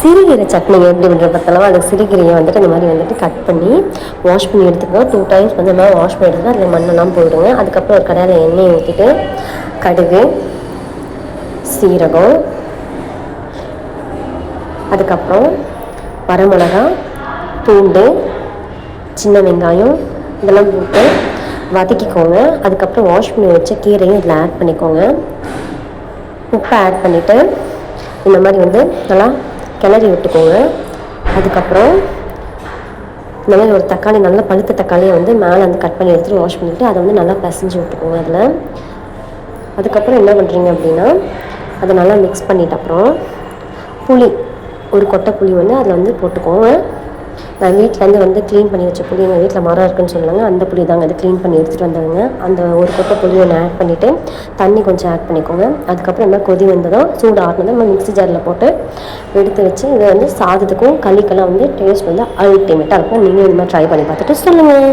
சிறுகீரை சட்னி எப்படி பண்ணுற பார்த்தலாம். அந்த சிறுகீரையை வந்துட்டு இந்த மாதிரி வந்துட்டு கட் பண்ணி வாஷ் பண்ணி எடுத்துக்கணும். 2 டைம்ஸ் வந்து இந்த மாதிரி வாஷ் பண்ணி எடுத்துட்டு அதில் மண்ணெல்லாம் போயிடுங்க. அதுக்கப்புறம் ஒரு கடாயில் எண்ணெயை ஊற்றிட்டு கடுகு, சீரகம், அதுக்கப்புறம் வரமிளகா, பூண்டு, சின்ன வெங்காயம் இதெல்லாம் போட்டு வதக்கிக்கோங்க. அதுக்கப்புறம் வாஷ் பண்ணி வச்ச கீரையும் இதில் ஆட் பண்ணிக்கோங்க. உப்பை ஆட் பண்ணிவிட்டு இந்த மாதிரி வந்து நல்லா கிளறி விட்டுக்கோங்க. அதுக்கப்புறம் இந்த மாதிரி ஒரு தக்காளி, நல்லா பழுத்த தக்காளியை வந்து மேலே வந்து கட் பண்ணி எடுத்துகிட்டு வாஷ் பண்ணிவிட்டு அதை வந்து நல்லா பிசைஞ்சு விட்டுக்கோங்க அதில். அதுக்கப்புறம் என்ன பண்ணுறீங்க அப்படின்னா அதை நல்லா மிக்ஸ் பண்ணிட்ட அப்புறம் புளி, ஒரு கொட்டை புளி வந்து அதில் வந்து போட்டுக்கோங்க. நான் வீட்டிலேருந்து வந்து க்ளீன் பண்ணி வச்ச புளி, எங்கள் வீட்டில் மரம் இருக்குன்னு சொன்னாங்க, அந்த புளி தாங்க அது க்ளீன் பண்ணி எடுத்துகிட்டு வந்தாங்க. அந்த ஒரு கொட்டை புளி ஒன்று ஆட் பண்ணிவிட்டு தண்ணி கொஞ்சம் ஆட் பண்ணிக்கோங்க. அதுக்கப்புறம் என்ன கொதி வந்ததும் சூடு ஆட்டினதும் நம்ம மிக்ஸி ஜாரில் போட்டு எடுத்து வச்சு இதை வந்து சாதத்துக்கும் களிக்கெல்லாம் வந்து டேஸ்ட் வந்து அல்டிமேட்டாக இருக்கும். நீங்கள் இந்த மாதிரி ட்ரை பண்ணி பார்த்துட்டு சொல்லுங்கள்.